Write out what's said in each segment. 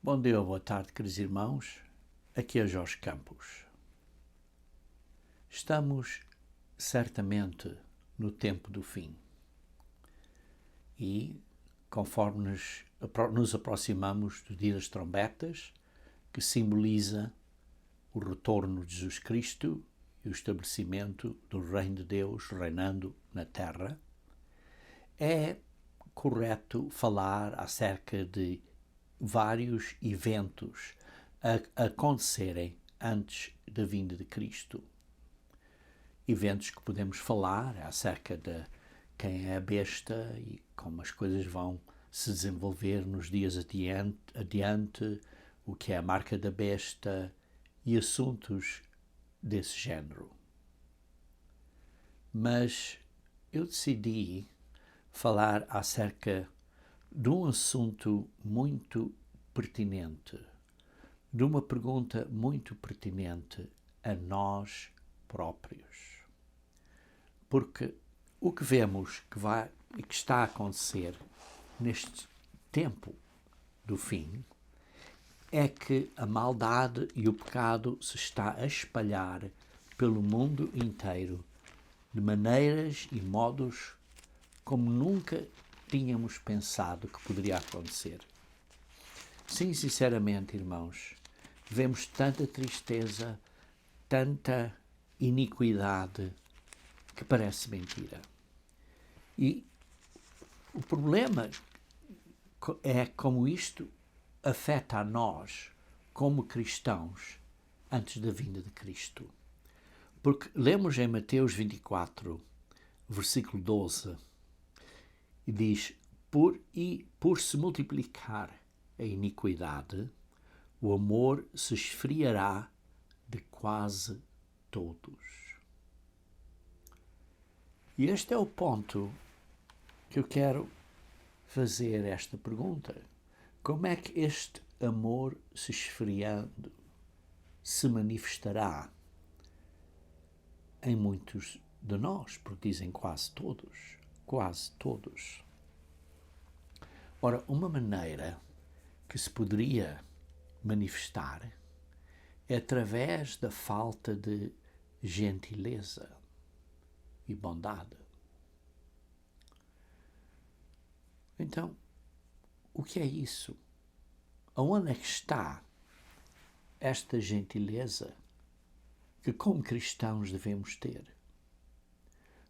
Bom dia ou boa tarde, queridos irmãos. Aqui é Jorge Campos. Estamos certamente no tempo do fim. E, conforme nos aproximamos do dia das trombetas, que simboliza o retorno de Jesus Cristo e o estabelecimento do Reino de Deus reinando na Terra, é correto falar acerca de vários eventos a acontecerem antes da vinda de Cristo. Eventos que podemos falar acerca de quem é a besta e como as coisas vão se desenvolver nos dias adiante, o que é a marca da besta e assuntos desse género. Mas eu decidi falar acerca de um assunto muito pertinente, de uma pergunta muito pertinente a nós próprios. Porque o que vemos que está a acontecer neste tempo do fim é que a maldade e o pecado se está a espalhar pelo mundo inteiro de maneiras e modos como nunca tínhamos pensado que poderia acontecer. Sim, sinceramente, irmãos, vemos tanta tristeza, tanta iniquidade que parece mentira. E o problema é como isto afeta a nós, como cristãos, antes da vinda de Cristo. Porque lemos em Mateus 24, versículo 12, e diz: por se multiplicar a iniquidade, o amor se esfriará de quase todos. E este é o ponto que eu quero fazer esta pergunta. Como é que este amor se esfriando se manifestará em muitos de nós? Porque dizem quase todos. Quase todos. Ora, uma maneira que se poderia manifestar é através da falta de gentileza e bondade. Então, o que é isso? Aonde é que está esta gentileza que, como cristãos, devemos ter?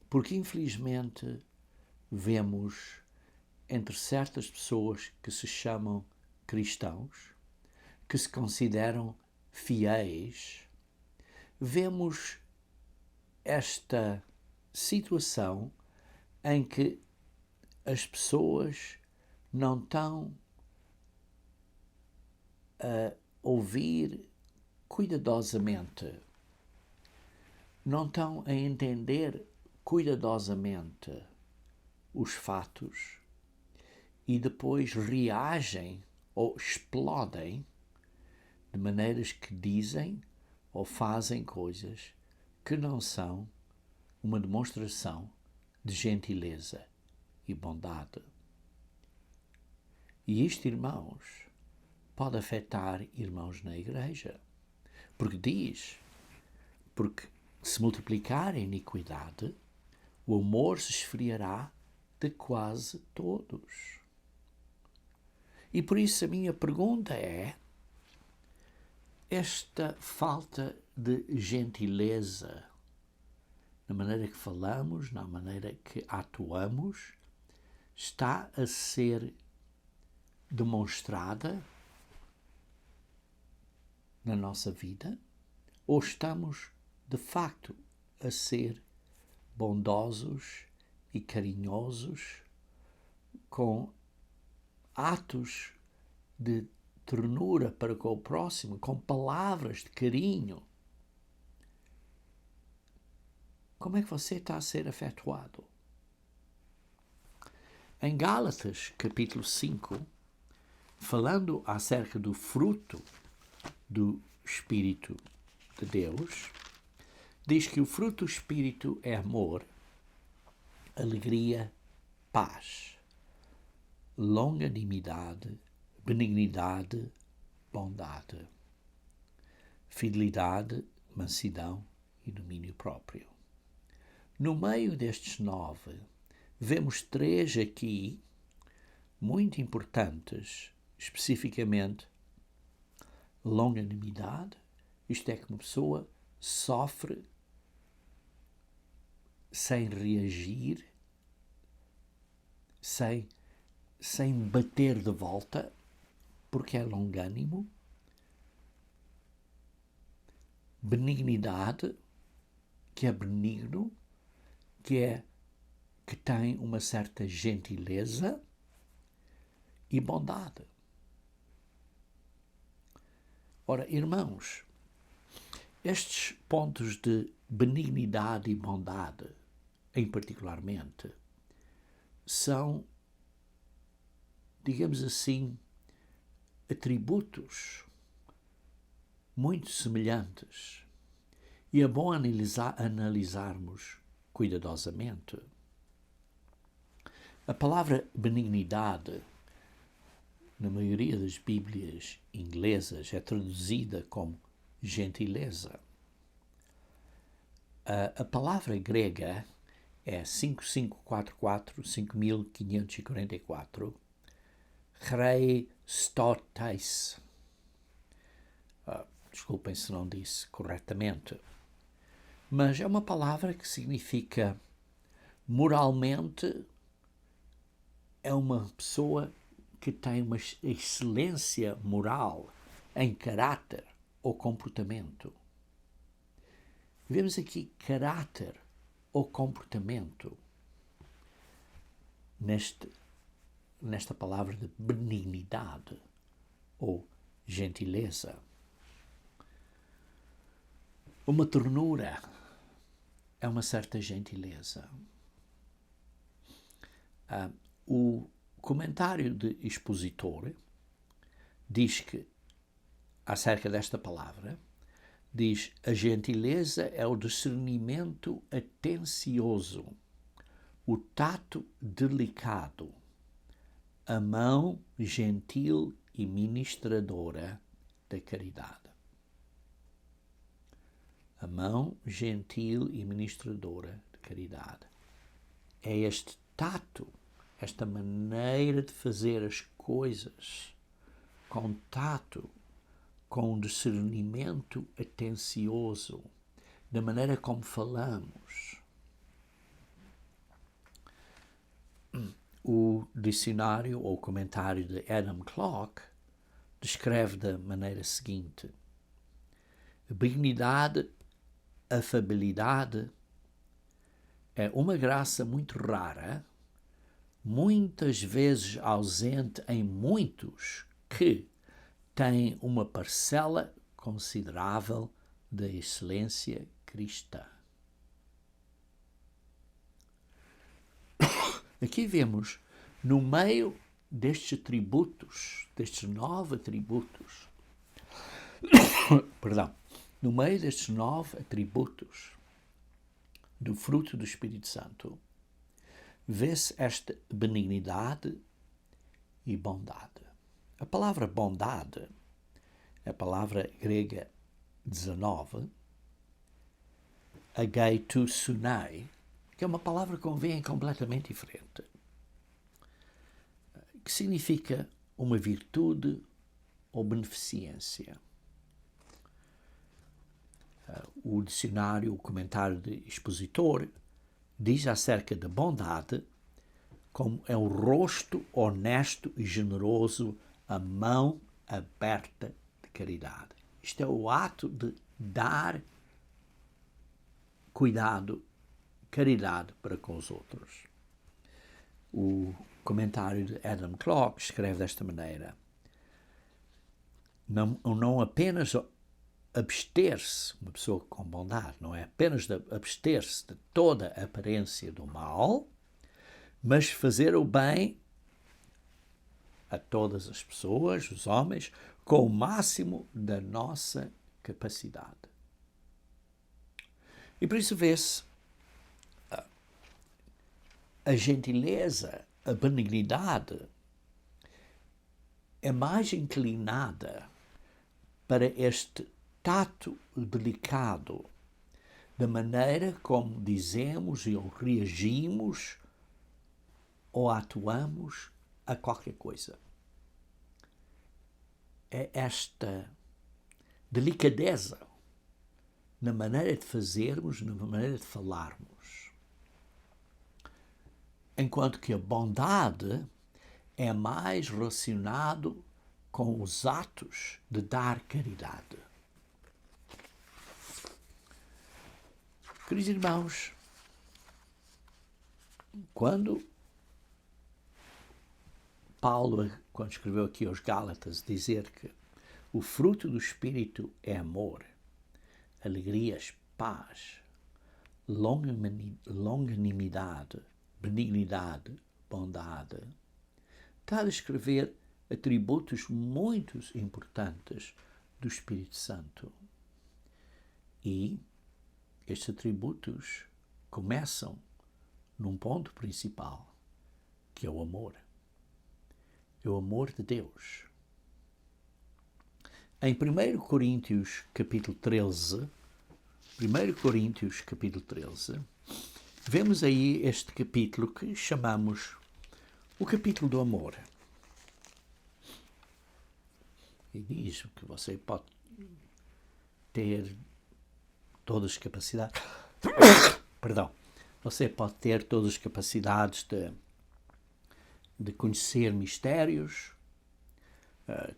Porque, infelizmente, vemos entre certas pessoas que se chamam cristãos, que se consideram fiéis, vemos esta situação em que as pessoas não estão a ouvir cuidadosamente, não estão a entender cuidadosamente os fatos e depois reagem ou explodem de maneiras que dizem ou fazem coisas que não são uma demonstração de gentileza e bondade. E isto, irmãos, pode afetar irmãos na igreja. Porque se multiplicar a iniquidade, o amor se esfriará de quase todos. E por isso a minha pergunta é: esta falta de gentileza na maneira que falamos, na maneira que atuamos, está a ser demonstrada na nossa vida? Ou estamos, de facto, a ser bondosos e carinhosos com atos de ternura para com o próximo, com palavras de carinho? Como é que você está a ser afetuado? Em Gálatas, capítulo 5, falando acerca do fruto do Espírito de Deus, diz que o fruto do Espírito é amor, alegria, paz, longanimidade, benignidade, bondade, fidelidade, mansidão e domínio próprio. No meio destes 9, vemos 3 aqui muito importantes, especificamente longanimidade, isto é, que uma pessoa sofre sem reagir, sem bater de volta, porque é longânimo. Benignidade, que é benigno, que tem uma certa gentileza, e bondade. Ora, irmãos, estes pontos de benignidade e bondade, em particularmente, são, digamos assim, atributos muito semelhantes, e é bom analisarmos cuidadosamente. A palavra benignidade, na maioria das Bíblias inglesas, é traduzida como gentileza. A palavra grega é 5544, Christotais. Desculpem se não disse corretamente. Mas é uma palavra que significa, moralmente, é uma pessoa que tem uma excelência moral em caráter ou comportamento. Vemos aqui caráter ou comportamento nesta palavra de benignidade ou gentileza. Uma ternura é uma certa gentileza. O comentário de expositor diz que, acerca desta palavra, diz: a gentileza é o discernimento atencioso, o tato delicado, a mão gentil e ministradora da caridade. A mão gentil e ministradora de caridade. É este tato, esta maneira de fazer as coisas com tato, com discernimento atencioso, da maneira como falamos. O dicionário ou comentário de Adam Clarke descreve da maneira seguinte: benignidade, afabilidade é uma graça muito rara, muitas vezes ausente em muitos que têm uma parcela considerável da excelência cristã. Aqui vemos, no meio destes atributos, destes 9 atributos, no meio destes 9 atributos do fruto do Espírito Santo, vê-se esta benignidade e bondade. A palavra bondade, a palavra grega 19, agaitosunai, que é uma palavra que vem completamente diferente, que significa uma virtude ou beneficência. O dicionário, o comentário de expositor, diz acerca da bondade como é o rosto honesto e generoso, a mão aberta de caridade. Isto é o ato de dar cuidado, caridade para com os outros. O comentário de Adam Clarke escreve desta maneira: não apenas abster-se, uma pessoa com bondade, não é apenas abster-se de toda a aparência do mal, mas fazer o bem a todas as pessoas, os homens, com o máximo da nossa capacidade. E por isso vê-se a gentileza, a benignidade é mais inclinada para este tato delicado da maneira como dizemos ou reagimos ou atuamos a qualquer coisa. É esta delicadeza na maneira de fazermos, na maneira de falarmos. Enquanto que a bondade é mais relacionado com os atos de dar caridade. Queridos irmãos, quando Paulo, quando escreveu aqui aos Gálatas, dizer que o fruto do Espírito é amor, alegrias, paz, longanimidade, benignidade, bondade, está a descrever atributos muito importantes do Espírito Santo. E estes atributos começam num ponto principal, que é o amor. É o amor de Deus. Em 1 Coríntios capítulo 13, vemos aí este capítulo que chamamos o capítulo do amor. E diz que você pode ter todas as capacidades, você pode ter todas as capacidades de conhecer mistérios,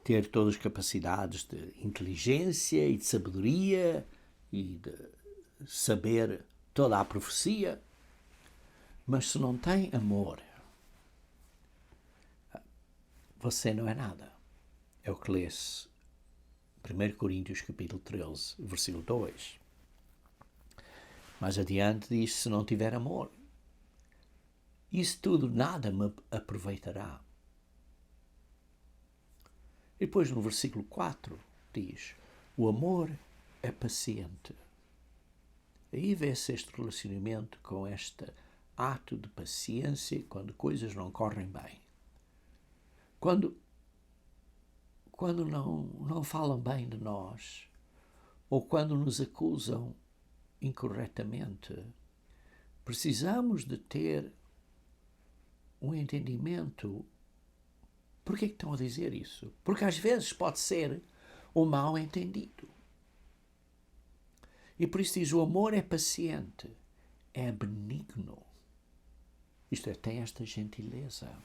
ter todas as capacidades de inteligência e de sabedoria e de saber toda a profecia, mas se não tem amor, você não é nada. É o que lê-se 1 Coríntios capítulo 13, versículo 2. Mais adiante diz, se não tiver amor, isso tudo nada me aproveitará. E depois no versículo 4 diz, o amor é paciente. Aí vê-se este relacionamento com este ato de paciência quando coisas não correm bem. Quando não falam bem de nós, ou quando nos acusam incorretamente, precisamos de ter um entendimento. Por que estão a dizer isso? Porque às vezes pode ser um mal entendido. E por isso diz, o amor é paciente, é benigno. Isto é, tem esta gentileza.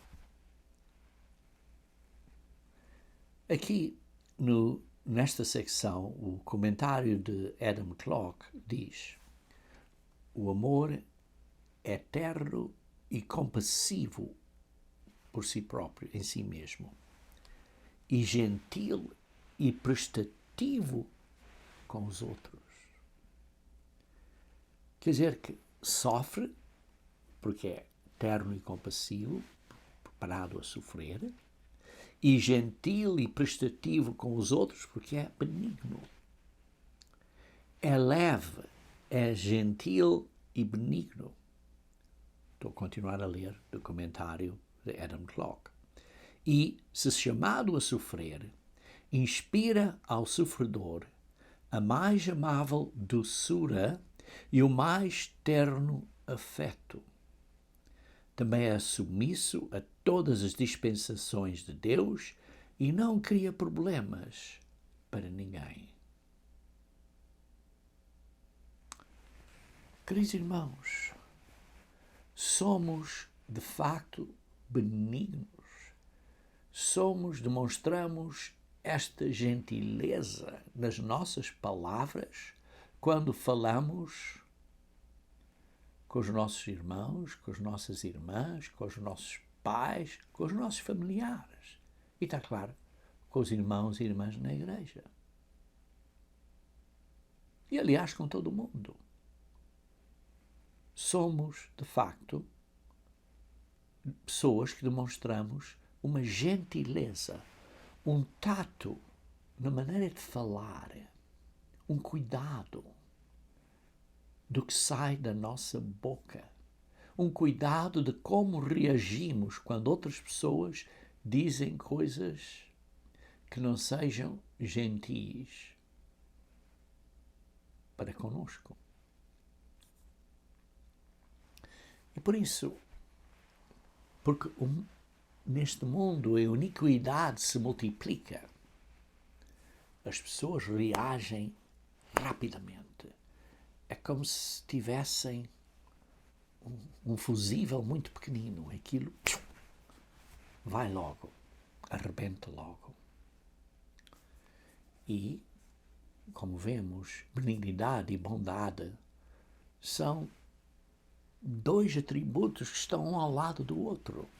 Aqui, nesta secção, o comentário de Adam Clarke diz, o amor é terno e compassivo por si próprio, em si mesmo, e gentil e prestativo com os outros. Quer dizer que sofre, porque é terno e compassivo, preparado a sofrer, e gentil e prestativo com os outros, porque é benigno. É leve, é gentil e benigno. Estou a continuar a ler do comentário de Adam Clarke. E, se chamado a sofrer, inspira ao sofredor a mais amável doçura e o mais terno afeto. Também é submisso a todas as dispensações de Deus e não cria problemas para ninguém. Queridos irmãos, somos de facto benignos. Demonstramos esta gentileza nas nossas palavras quando falamos com os nossos irmãos, com as nossas irmãs, com os nossos pais, com os nossos familiares. E está claro, com os irmãos e irmãs na igreja. E, aliás, com todo o mundo. Somos, de facto, pessoas que demonstramos uma gentileza, um tato na maneira de falar, um cuidado do que sai da nossa boca, um cuidado de como reagimos quando outras pessoas dizem coisas que não sejam gentis para conosco. E por isso, porque neste mundo a iniquidade se multiplica, as pessoas reagem rapidamente. É como se tivessem um fusível muito pequenino. Aquilo vai logo, arrebenta logo. E, como vemos, benignidade e bondade são dois atributos que estão um ao lado do outro,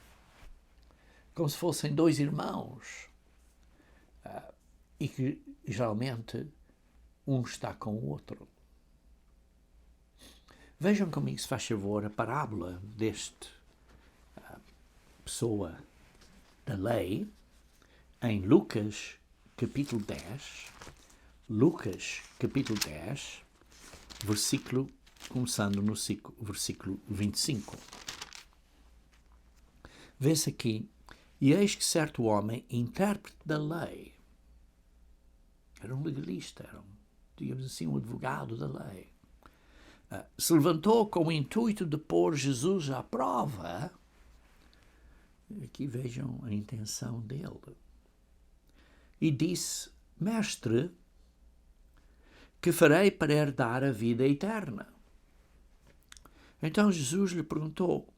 como se fossem dois irmãos, e que geralmente um está com o outro. Vejam comigo, se faz favor, a parábola deste pessoa da lei em Lucas capítulo 10, começando no versículo 25. Vê-se aqui: e eis que certo homem, intérprete da lei, era um legalista, era digamos assim, um advogado da lei, se levantou com o intuito de pôr Jesus à prova. Aqui vejam a intenção dele. E disse: Mestre, que farei para herdar a vida eterna? Então Jesus lhe perguntou: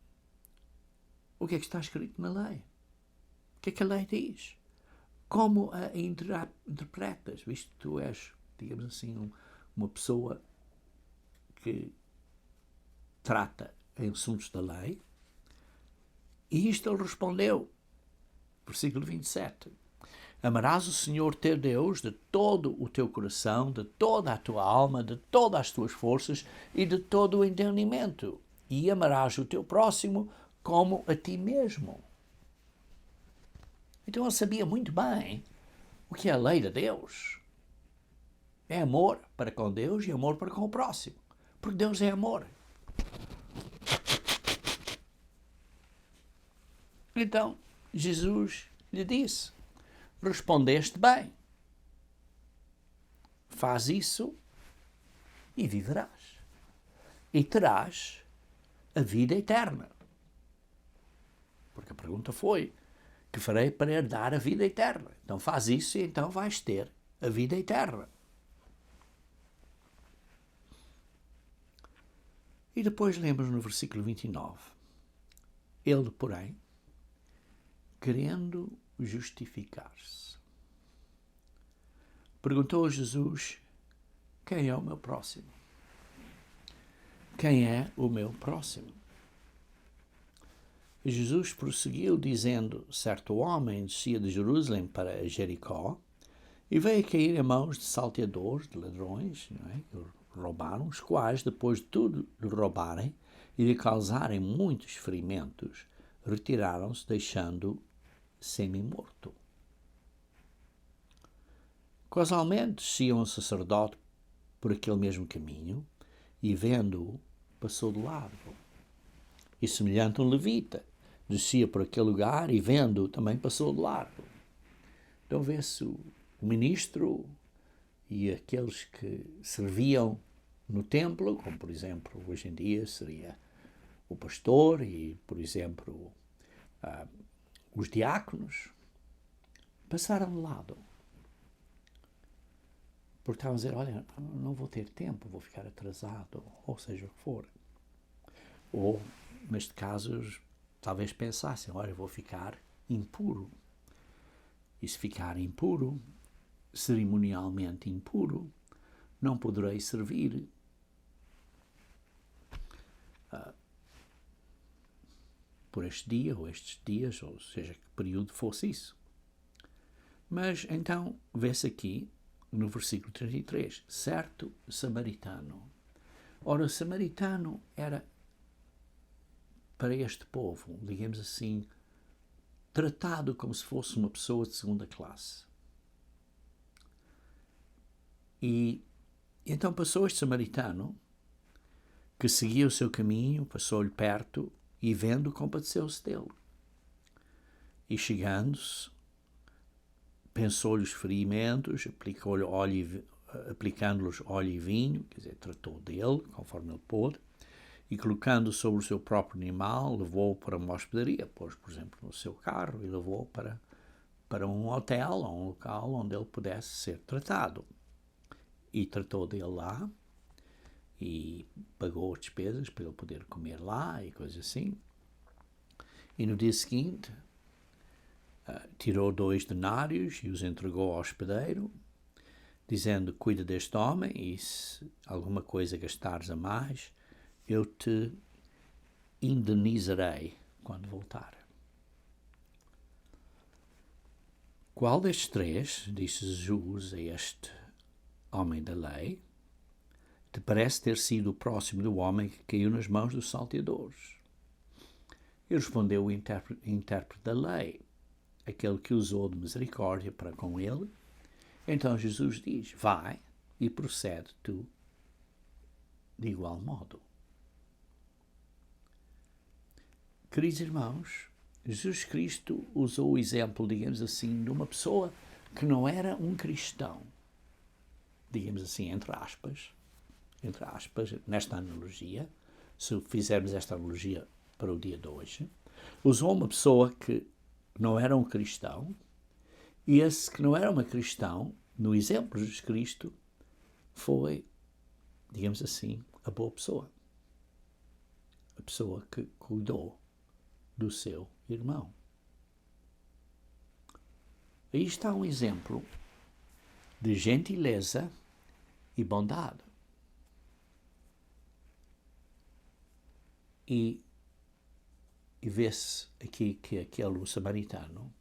o que é que está escrito na lei? O que é que a lei diz? Como a interpretas? Visto que tu és, digamos assim, uma pessoa que trata em assuntos da lei. E isto ele respondeu, versículo 27. Amarás o Senhor teu Deus de todo o teu coração, de toda a tua alma, de todas as tuas forças e de todo o entendimento. E amarás o teu próximo como a ti mesmo. Então ele sabia muito bem o que é a lei de Deus. É amor para com Deus e amor para com o próximo. Porque Deus é amor. Então Jesus lhe disse: respondeste bem. Faz isso e viverás. E terás a vida eterna. Porque a pergunta foi: que farei para herdar a vida eterna? Então faz isso e então vais ter a vida eterna. E depois lemos no versículo 29. Ele, porém, querendo justificar-se, perguntou a Jesus: quem é o meu próximo? Quem é o meu próximo? E Jesus prosseguiu dizendo: certo homem descia de Jerusalém para Jericó e veio a cair em mãos de salteadores, de ladrões, que roubaram, os quais, depois de tudo lhe roubarem e lhe causarem muitos ferimentos, retiraram-se, deixando-o semi-morto. Casualmente descia um sacerdote por aquele mesmo caminho e, vendo-o, passou de largo. E semelhante um levita, descia por aquele lugar e, vendo-o, também passou de largo. Então vê-se o ministro e aqueles que serviam no templo, como por exemplo hoje em dia seria o pastor e, por exemplo, os diáconos, passaram de lado. Porque estavam a dizer: olha, não vou ter tempo, vou ficar atrasado, ou seja o que for. Ou, neste caso, talvez pensassem: olha, vou ficar impuro. E se ficar impuro, cerimonialmente impuro, não poderei servir por este dia, ou estes dias, ou seja, que período fosse isso. Mas, então, vê-se aqui, no versículo 33, certo samaritano. Ora, o samaritano era, para este povo, digamos assim, tratado como se fosse uma pessoa de segunda classe. E então passou este samaritano, que seguia o seu caminho, passou-lhe perto e, vendo, compadeceu-se dele. E chegando-se, pensou-lhe os ferimentos, aplicando-lhes óleo e vinho, quer dizer, tratou dele, conforme ele pôde, e colocando sobre o seu próprio animal, levou-o para uma hospedaria, pôs, por exemplo, no seu carro e levou-o para um hotel ou um local onde ele pudesse ser tratado. E tratou dele lá e pagou as despesas para ele poder comer lá e coisas assim. E no dia seguinte tirou 2 denários e os entregou ao hospedeiro, dizendo: cuida deste homem e se alguma coisa gastares a mais, eu te indenizarei quando voltar. Qual destes 3, disse Jesus a este homem da lei, te parece ter sido o próximo do homem que caiu nas mãos dos salteadores? E respondeu o intérprete da lei, aquele que usou de misericórdia para com ele. Então Jesus diz: vai e procede tu de igual modo. Queridos irmãos, Jesus Cristo usou o exemplo, digamos assim, de uma pessoa que não era um cristão, digamos assim, entre aspas, nesta analogia, se fizermos esta analogia para o dia de hoje, usou uma pessoa que não era um cristão, e esse que não era um cristão, no exemplo de Jesus Cristo, foi, digamos assim, a boa pessoa. A pessoa que cuidou do seu irmão. Aí está um exemplo de gentileza e bondade. E vê-se aqui que aquele samaritano,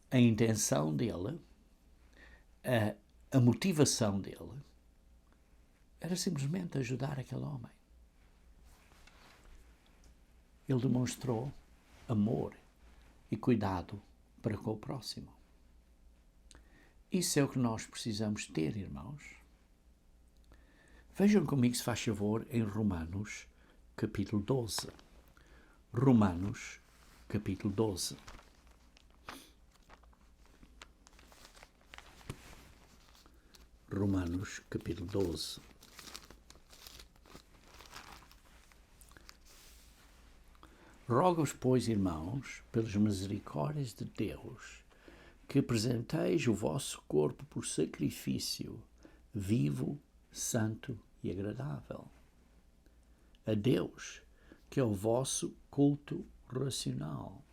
a intenção dele, a motivação dele, era simplesmente ajudar aquele homem. Ele demonstrou amor e cuidado para com o próximo. Isso é o que nós precisamos ter, irmãos. Vejam comigo, se faz favor, em Romanos, capítulo 12. Romanos, capítulo 12. Romanos, capítulo 12. Rogo-vos, pois, irmãos, pelas misericórdias de Deus, que apresenteis o vosso corpo por sacrifício vivo, santo e agradável a Deus, que é o vosso culto racional.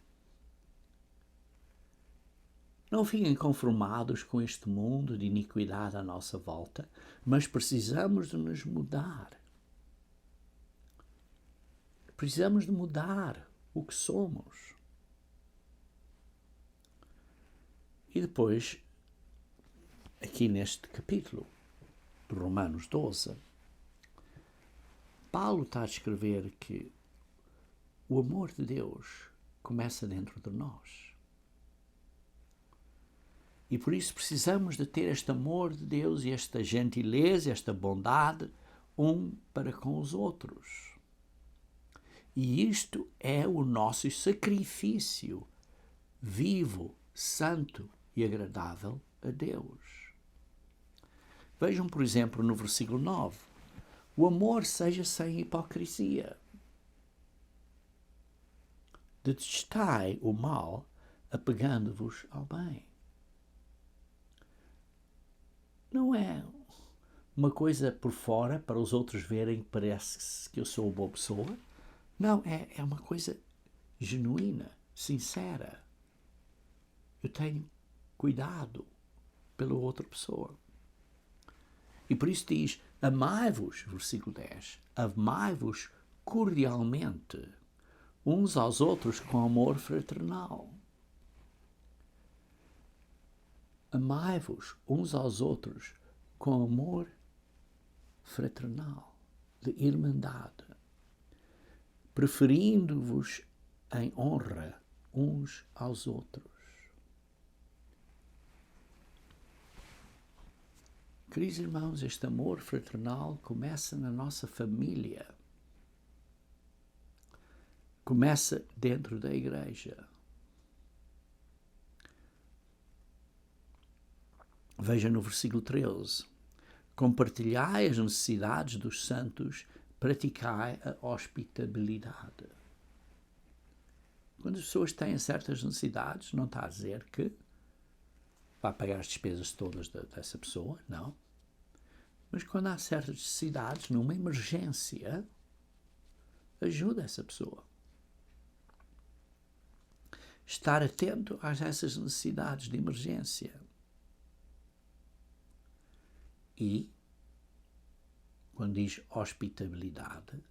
Não fiquem conformados com este mundo de iniquidade à nossa volta, mas precisamos de nos mudar. Precisamos de mudar o que somos. E depois, aqui neste capítulo de Romanos 12, Paulo está a escrever que o amor de Deus começa dentro de nós. E por isso precisamos de ter este amor de Deus e esta gentileza, esta bondade, um para com os outros. E isto é o nosso sacrifício vivo, santo e agradável a Deus. Vejam, por exemplo, no versículo 9. O amor seja sem hipocrisia. Detestai o mal, apegando-vos ao bem. Não é uma coisa por fora para os outros verem que parece que eu sou uma boa pessoa. Não, é uma coisa genuína, sincera. Eu tenho cuidado pela outra pessoa. E por isso diz: amai-vos, versículo 10, amai-vos cordialmente uns aos outros com amor fraternal. Amai-vos uns aos outros com amor fraternal, de irmandade, preferindo-vos em honra uns aos outros. Queridos irmãos, este amor fraternal começa na nossa família. Começa dentro da igreja. Veja no versículo 13. Compartilhai as necessidades dos santos, praticai a hospitabilidade. Quando as pessoas têm certas necessidades, não está a dizer que vai pagar as despesas todas dessa pessoa, não. Mas quando há certas necessidades, numa emergência, ajuda essa pessoa. Estar atento a essas necessidades de emergência. E, quando diz hospitabilidade,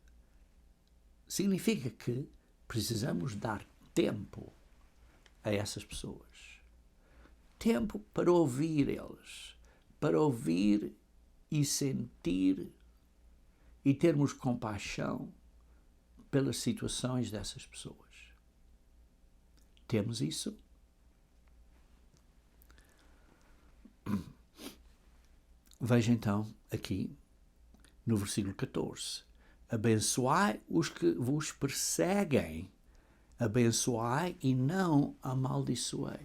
significa que precisamos dar tempo a essas pessoas. Tempo para ouvir eles, para ouvir e sentir e termos compaixão pelas situações dessas pessoas. Temos isso? Veja então aqui no versículo 14. Abençoai os que vos perseguem, abençoai e não amaldiçoeis.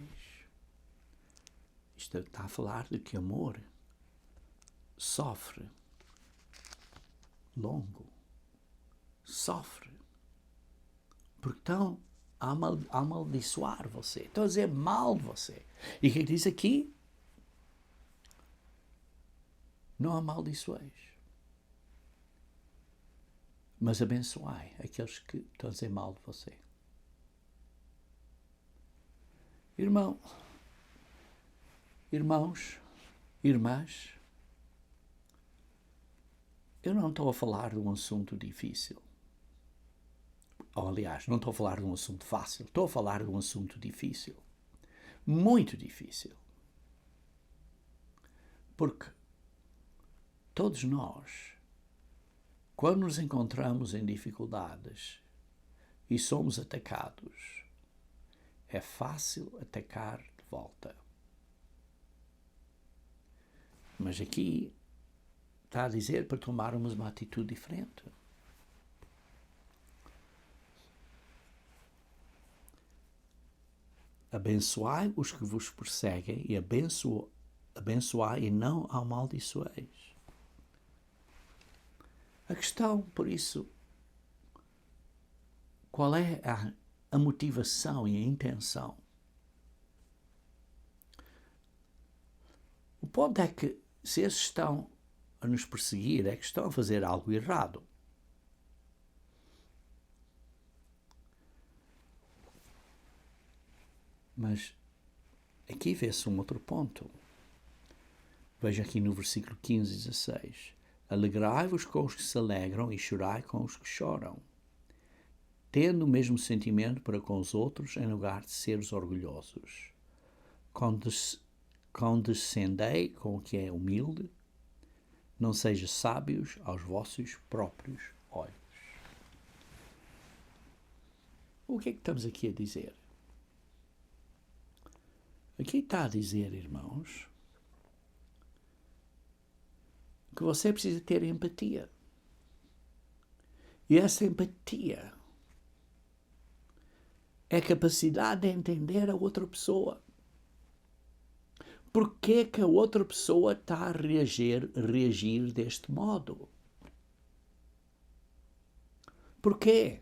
Isto está a falar de que amor sofre longo, sofre, porque estão a amaldiçoar você, estão a dizer mal de você. E o que diz aqui? Não amaldiçoeis, mas abençoai aqueles que estão a dizer mal de você. Irmãos, irmãs, eu não estou a falar de um assunto difícil. Ou, aliás, não estou a falar de um assunto fácil. Estou a falar de um assunto difícil. Muito difícil. Porque todos nós, quando nos encontramos em dificuldades e somos atacados, é fácil atacar de volta. Mas aqui está a dizer para tomarmos uma atitude diferente. Abençoai os que vos perseguem e abençoai e não amaldiçoeis. A questão, por isso, qual é a motivação e a intenção? O ponto é que se esses estão a nos perseguir, é que estão a fazer algo errado. Mas aqui vê-se um outro ponto. Veja aqui no versículo 15 e 16. Alegrai-vos com os que se alegram e chorai com os que choram, tendo o mesmo sentimento para com os outros em lugar de seres orgulhosos. Condescendei com o que é humilde, não sejam sábios aos vossos próprios olhos. O que é que estamos aqui a dizer? Aqui está a dizer, irmãos, que você precisa ter empatia. E essa empatia é a capacidade de entender a outra pessoa. Por que a outra pessoa está a reagir deste modo? Por quê?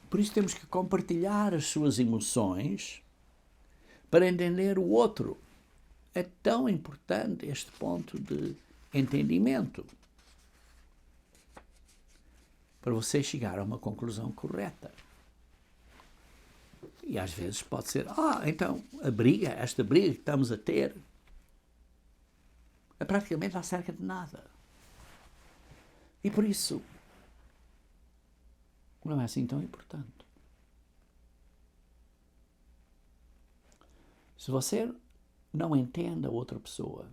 Por isso temos que compartilhar as suas emoções para entender o outro. É tão importante este ponto de entendimento para você chegar a uma conclusão correta. E às vezes pode ser, então esta briga que estamos a ter é praticamente acerca de nada. E por isso não é assim tão importante. Se você não entende a outra pessoa,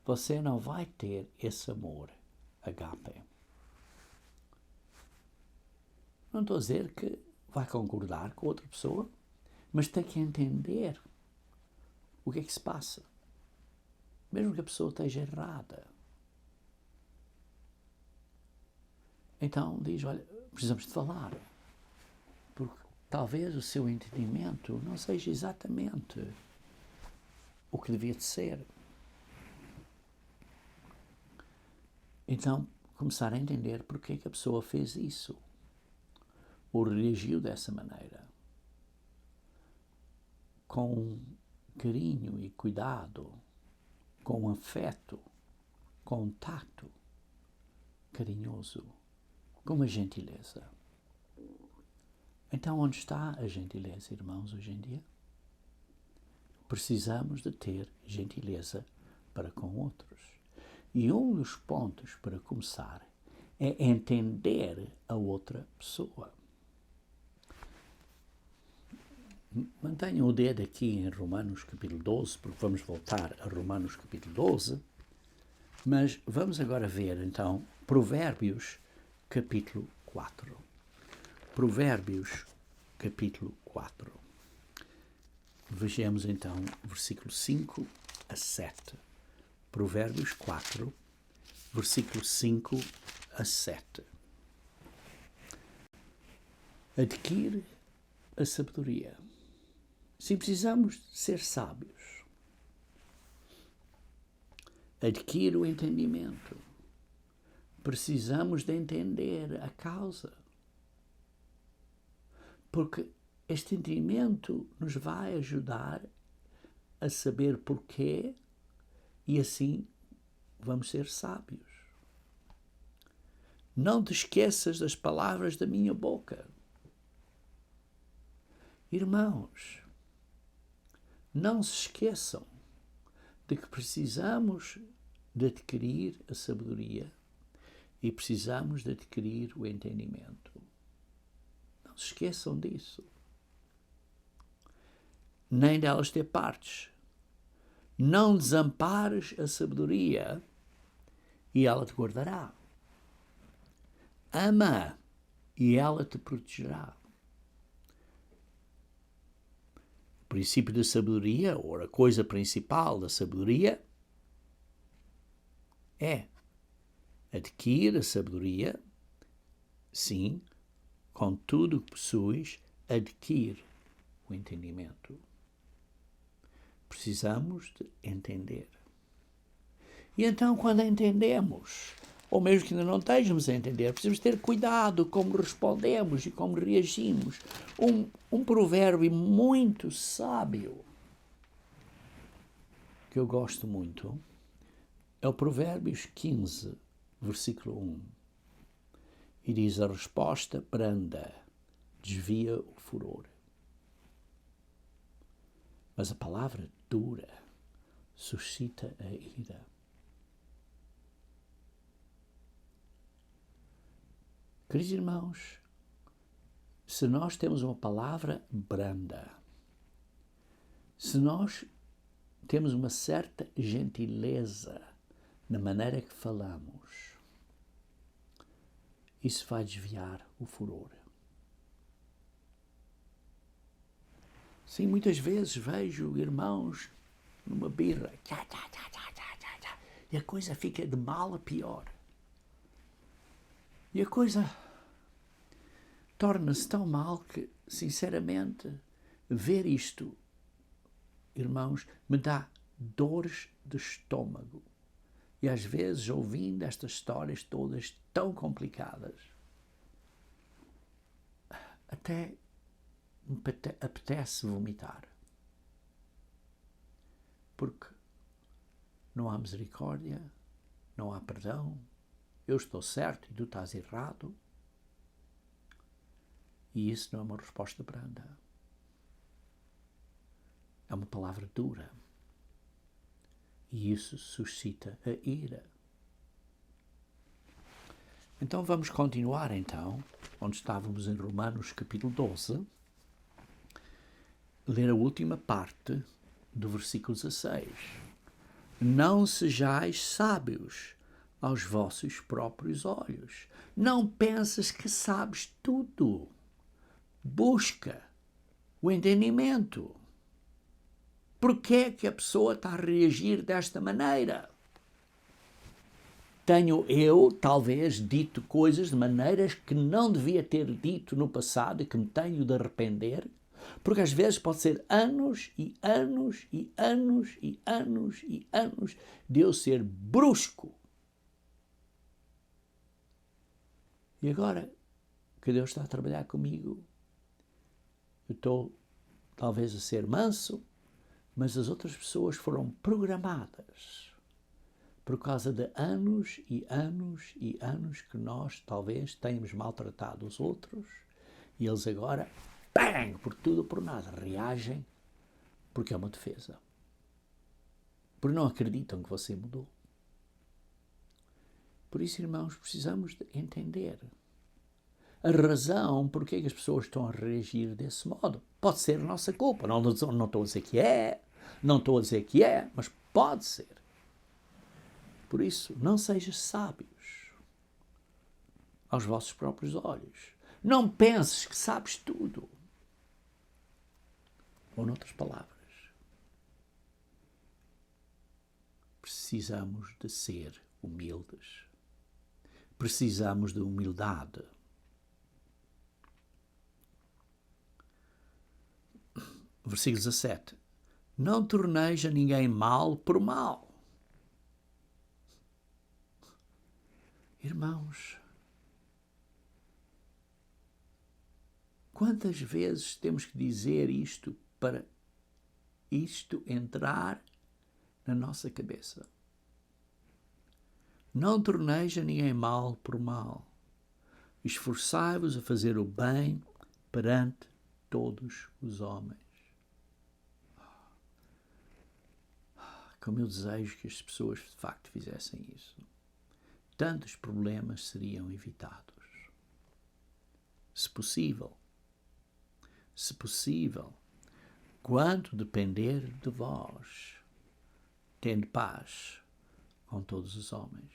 você não vai ter esse amor agape. Não estou a dizer que vai concordar com a outra pessoa, mas tem que entender o que é que se passa. Mesmo que a pessoa esteja errada. Então diz, olha, precisamos de falar. Porque talvez o seu entendimento não seja exatamente o que devia de ser. Então, começar a entender porque é que a pessoa fez isso, ou reagiu dessa maneira, com carinho e cuidado, com afeto, com tato carinhoso, com uma gentileza. Então, onde está a gentileza, irmãos, hoje em dia? Precisamos de ter gentileza para com outros. E um dos pontos para começar é entender a outra pessoa. Mantenham o dedo aqui em Romanos capítulo 12, porque vamos voltar a Romanos capítulo 12, mas vamos agora ver, então, Provérbios capítulo 4. Provérbios capítulo 4. Vejamos, então, versículo 5 a 7. Provérbios 4, versículo 5 a 7. Adquire a sabedoria. Se precisamos ser sábios, adquire o entendimento. Precisamos de entender a causa. Porque este entendimento nos vai ajudar a saber porquê e assim vamos ser sábios. Não te esqueças das palavras da minha boca. Irmãos, não se esqueçam de que precisamos de adquirir a sabedoria e precisamos de adquirir o entendimento. Não se esqueçam disso. Nem delas ter partes. Não desampares a sabedoria e ela te guardará. Ama e ela te protegerá. O princípio da sabedoria, ou a coisa principal da sabedoria, é adquire a sabedoria, sim, com tudo o que possuis, adquire o entendimento. Precisamos de entender. E então, quando entendemos, ou mesmo que ainda não estejamos a entender, precisamos ter cuidado como respondemos e como reagimos. Um provérbio muito sábio, que eu gosto muito, é o Provérbios 15, versículo 1. E diz: a resposta branda desvia o furor, mas a palavra dura suscita a ira. Queridos irmãos, se nós temos uma palavra branda, se nós temos uma certa gentileza na maneira que falamos, isso vai desviar o furor. Sim, muitas vezes vejo irmãos numa birra, e a coisa fica de mal a pior. E a coisa torna-se tão mal que, sinceramente, ver isto, irmãos, me dá dores de estômago. E às vezes, ouvindo estas histórias todas tão complicadas, até me apetece vomitar. Porque não há misericórdia, não há perdão, eu estou certo e tu estás errado. E isso não é uma resposta branda. É uma palavra dura. E isso suscita a ira. Então vamos continuar, então, onde estávamos em Romanos capítulo 12, ler a última parte do versículo 16. Não sejais sábios aos vossos próprios olhos. Não penses que sabes tudo. Busca o entendimento. Por que é que a pessoa está a reagir desta maneira? Tenho eu, talvez, dito coisas de maneiras que não devia ter dito no passado e que me tenho de arrepender? Porque às vezes pode ser anos e anos e anos e anos e anos de eu ser brusco. E agora que Deus está a trabalhar comigo, eu estou talvez a ser manso, mas as outras pessoas foram programadas por causa de anos e anos e anos que nós talvez tenhamos maltratado os outros e eles agora, bang, por tudo ou por nada, reagem porque é uma defesa. Porque não acreditam que você mudou. Por isso, irmãos, precisamos de entender a razão porque é que as pessoas estão a reagir desse modo. Pode ser a nossa culpa. Não estou a dizer que é, não estou a dizer que é, mas pode ser. Por isso, não sejas sábios aos vossos próprios olhos. Não penses que sabes tudo. Ou, noutras palavras, precisamos de ser humildes. Precisamos de humildade. Versículo 17. Não torneis a ninguém mal por mal. Irmãos, quantas vezes temos que dizer isto para isto entrar na nossa cabeça? Não torneis a ninguém mal por mal. Esforçai-vos a fazer o bem perante todos os homens. Como eu desejo que as pessoas de facto fizessem isso. Tantos problemas seriam evitados. Se possível, quanto depender de vós, tende paz com todos os homens.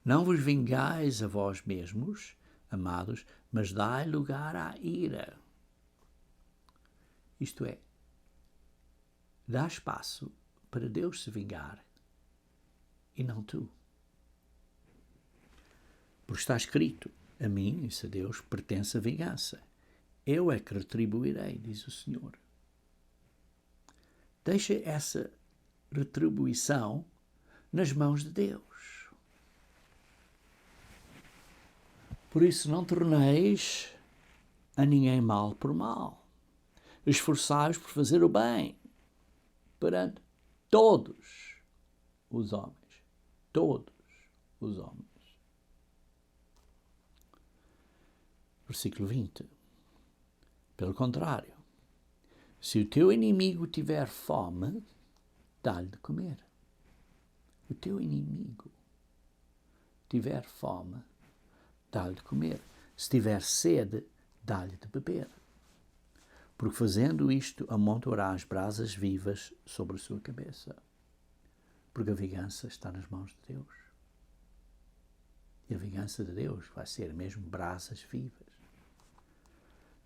Não vos vingais a vós mesmos, amados, mas dai lugar à ira. Isto é, dá espaço para Deus se vingar e não tu. Porque está escrito, a mim, isso a Deus, pertence a vingança. Eu é que retribuirei, diz o Senhor. Deixa essa retribuição nas mãos de Deus. Por isso não torneis a ninguém mal por mal. Esforçai-vos por fazer o bem perante todos os homens. Todos os homens. Versículo 20. Pelo contrário, se o teu inimigo tiver fome, dá-lhe de comer. O teu inimigo tiver fome, dá-lhe de comer. Se tiver sede, dá-lhe de beber. Porque fazendo isto, amontoarás brasas vivas sobre a sua cabeça. Porque a vingança está nas mãos de Deus. E a vingança de Deus vai ser mesmo brasas vivas.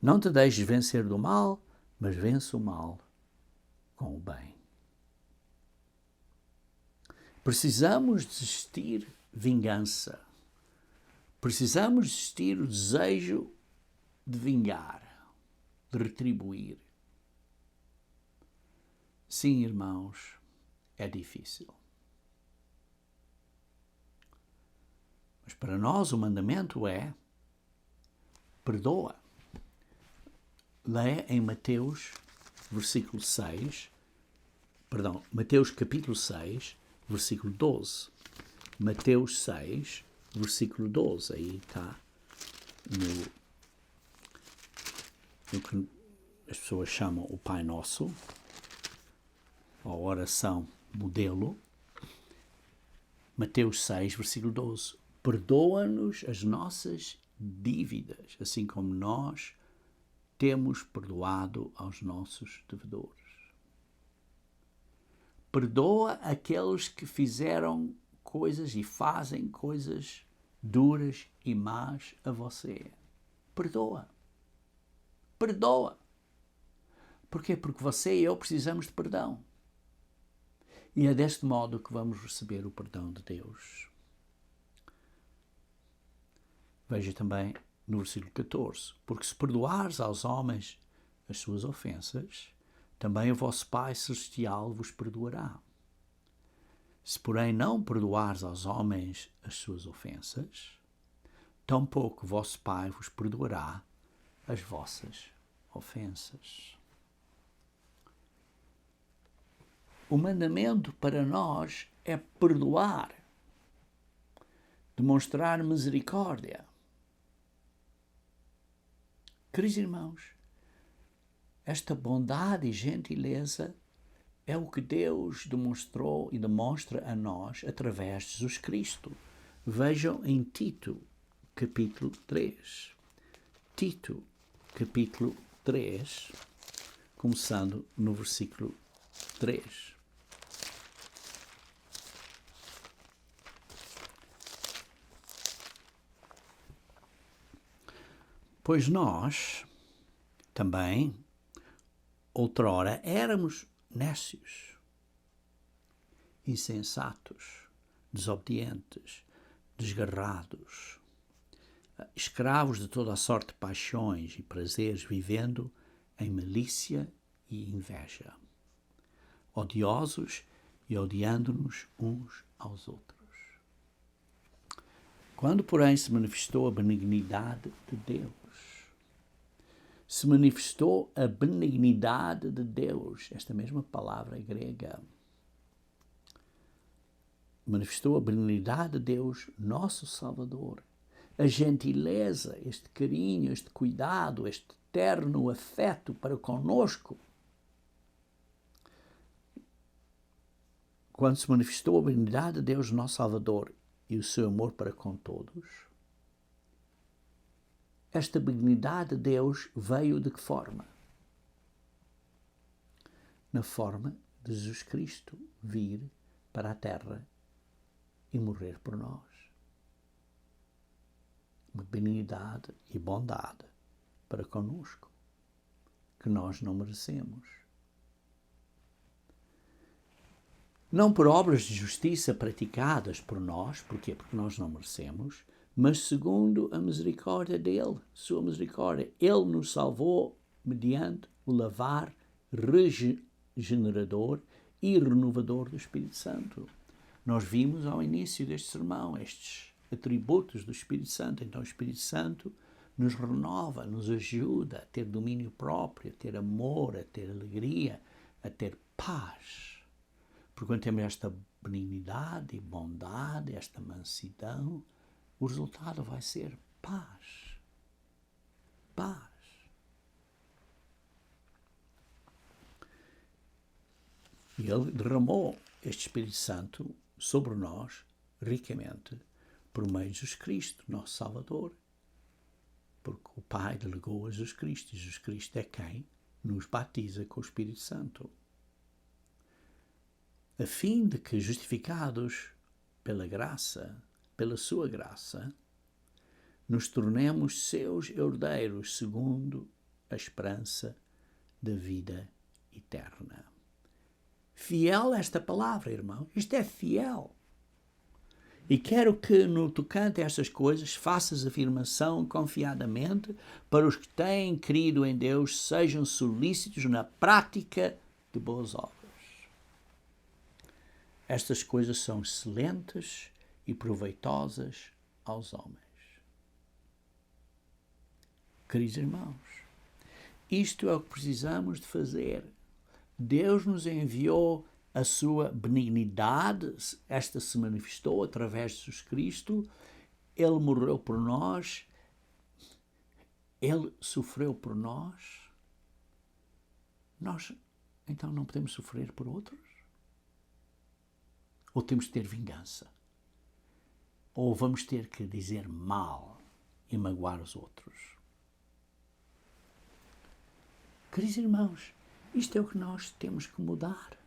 Não te deixes vencer do mal, mas vence o mal com o bem. Precisamos desistir vingança. Precisamos desistir o desejo de vingar, de retribuir. Sim, irmãos, é difícil. Mas para nós o mandamento é perdoa. Leia em Mateus, Mateus capítulo 6, versículo 12. Mateus 6, versículo 12. Aí está no que as pessoas chamam o Pai Nosso, a oração modelo. Mateus 6, versículo 12. Perdoa-nos as nossas dívidas, assim como nós temos perdoado aos nossos devedores. Perdoa aqueles que fizeram coisas e fazem coisas duras e más a você. Perdoa. Perdoa. Porquê? Porque você e eu precisamos de perdão. E é deste modo que vamos receber o perdão de Deus. Veja também no versículo 14. Porque se perdoares aos homens as suas ofensas, também o vosso Pai Celestial vos perdoará. Se, porém, não perdoares aos homens as suas ofensas, tampouco o vosso Pai vos perdoará as vossas ofensas. O mandamento para nós é perdoar, demonstrar misericórdia. Queridos irmãos, esta bondade e gentileza é o que Deus demonstrou e demonstra a nós através de Jesus Cristo. Vejam em Tito, capítulo 3. Tito, capítulo 3, começando no versículo 3. Pois nós também, outrora, éramos nécios, insensatos, desobedientes, desgarrados, escravos de toda a sorte de paixões e prazeres, vivendo em malícia e inveja, odiosos e odiando-nos uns aos outros. Quando, porém, se manifestou a benignidade de Deus, esta mesma palavra grega, manifestou a benignidade de Deus, nosso Salvador, a gentileza, este carinho, este cuidado, este terno afeto para conosco. Quando se manifestou a benignidade de Deus, nosso Salvador, e o seu amor para com todos, esta benignidade de Deus veio de que forma? Na forma de Jesus Cristo vir para a terra e morrer por nós. Uma benignidade e bondade para conosco, que nós não merecemos. Não por obras de justiça praticadas por nós, porquê? Porque nós não merecemos, mas segundo a misericórdia dele, sua misericórdia. Ele nos salvou mediante o lavar regenerador e renovador do Espírito Santo. Nós vimos ao início deste sermão estes atributos do Espírito Santo. Então o Espírito Santo nos renova, nos ajuda a ter domínio próprio, a ter amor, a ter alegria, a ter paz. Porque quando temos esta benignidade e bondade, esta mansidão, o resultado vai ser paz. Paz. E ele derramou este Espírito Santo sobre nós ricamente por meio de Jesus Cristo, nosso Salvador. Porque o Pai delegou a Jesus Cristo, e Jesus Cristo é quem nos batiza com o Espírito Santo. A fim de que, justificados pela graça, pela sua graça, nos tornemos seus herdeiros segundo a esperança da vida eterna. Fiel esta palavra, irmão. Isto é fiel. E quero que, no tocante a estas coisas, faças afirmação confiadamente para os que têm crido em Deus sejam solícitos na prática de boas obras. Estas coisas são excelentes e proveitosas aos homens. Queridos irmãos, isto é o que precisamos de fazer. Deus nos enviou a sua benignidade, esta se manifestou através de Jesus Cristo, Ele morreu por nós, Ele sofreu por nós. Nós, então, não podemos sofrer por outros? Ou temos de ter vingança? Ou vamos ter que dizer mal e magoar os outros? Queridos irmãos, isto é o que nós temos que mudar.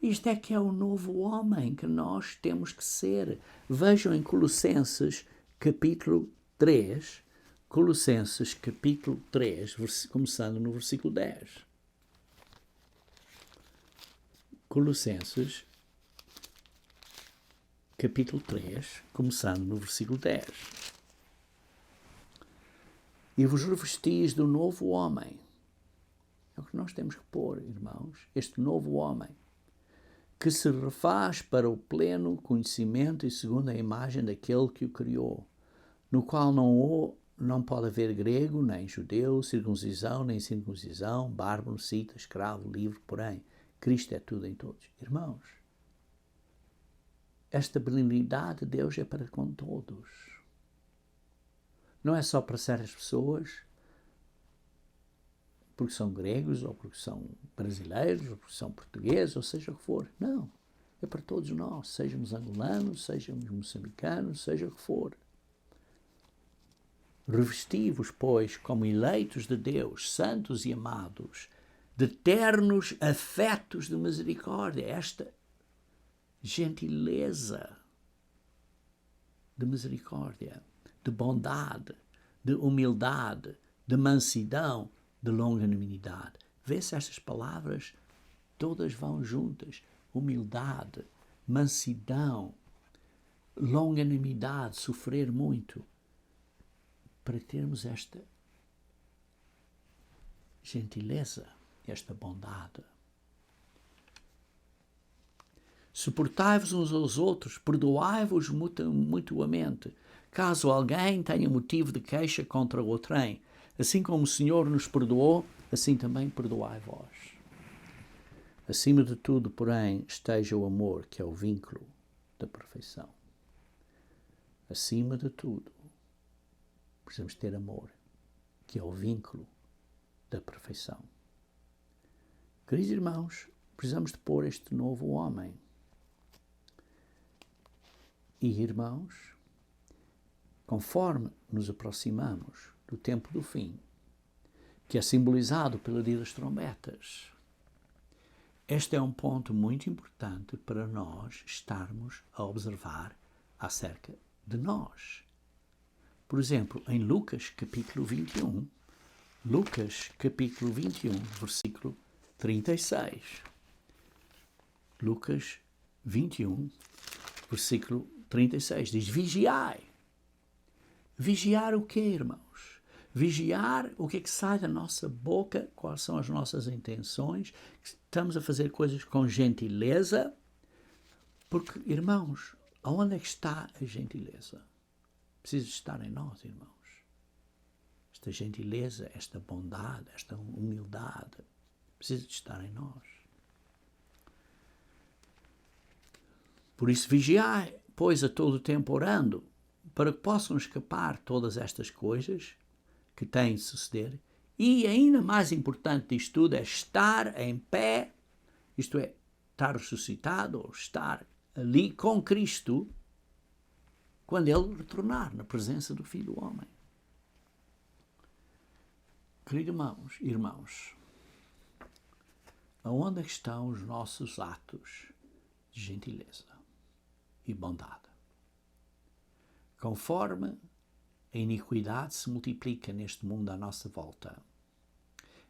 Isto é que é o novo homem que nós temos que ser. Vejam em Colossenses capítulo 3, Colossenses capítulo 3, começando no versículo 10. Colossenses capítulo 3, começando no versículo 10. E vos revestis do novo homem. É o que nós temos que pôr, irmãos, este novo homem, que se refaz para o pleno conhecimento e segundo a imagem daquele que o criou, no qual não pode haver grego, nem judeu, circuncisão, nem incircuncisão, bárbaro, cita, escravo, livre, porém, Cristo é tudo em todos. Irmãos, esta benignidade de Deus é para com todos. Não é só para certas pessoas, porque são gregos, ou porque são brasileiros, ou porque são portugueses, ou seja o que for. Não. É para todos nós, sejamos angolanos, sejamos moçambicanos, seja o que for. Revesti-vos, pois, como eleitos de Deus, santos e amados, de ternos afetos de misericórdia, esta gentileza de misericórdia, de bondade, de humildade, de mansidão, de longanimidade. Vê-se estas palavras, todas vão juntas. Humildade, mansidão, longanimidade, sofrer muito, para termos esta gentileza, esta bondade. Suportai-vos uns aos outros, perdoai-vos mutuamente, caso alguém tenha motivo de queixa contra outrem. Assim como o Senhor nos perdoou, assim também perdoai vós. Acima de tudo, porém, esteja o amor, que é o vínculo da perfeição. Acima de tudo, precisamos ter amor, que é o vínculo da perfeição. Queridos irmãos, precisamos de pôr este novo homem. E, irmãos, conforme nos aproximamos do tempo do fim, que é simbolizado pelo dia das trombetas, este é um ponto muito importante para nós estarmos a observar acerca de nós. Por exemplo, em Lucas capítulo 21, versículo 36. Lucas 21, versículo 36, diz: vigiai. Vigiar o quê, irmãos? Vigiar o que sai da nossa boca, quais são as nossas intenções, estamos a fazer coisas com gentileza, porque, irmãos, aonde é que está a gentileza? Precisa estar em nós, irmãos. Esta gentileza, esta bondade, esta humildade, precisa de estar em nós. Por isso, vigiai, pois, a todo o tempo orando, para que possam escapar todas estas coisas que têm de suceder. E ainda mais importante disto tudo é estar em pé, isto é, estar ressuscitado ou estar ali com Cristo quando Ele retornar na presença do Filho do Homem. Queridos irmãos, aonde é que estão os nossos atos de gentileza e bondade? Conforme a iniquidade se multiplica neste mundo à nossa volta,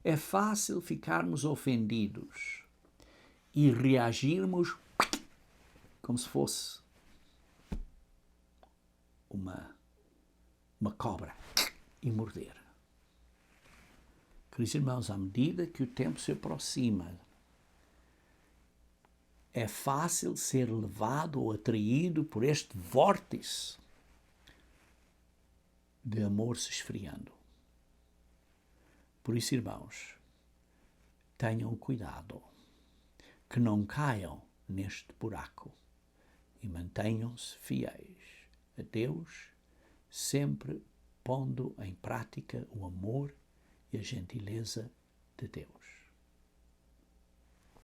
é fácil ficarmos ofendidos e reagirmos como se fosse uma cobra e morder. Queridos irmãos, à medida que o tempo se aproxima, é fácil ser levado ou atraído por este vórtice de amor se esfriando. Por isso, irmãos, tenham cuidado que não caiam neste buraco e mantenham-se fiéis a Deus, sempre pondo em prática o amor e a gentileza de Deus.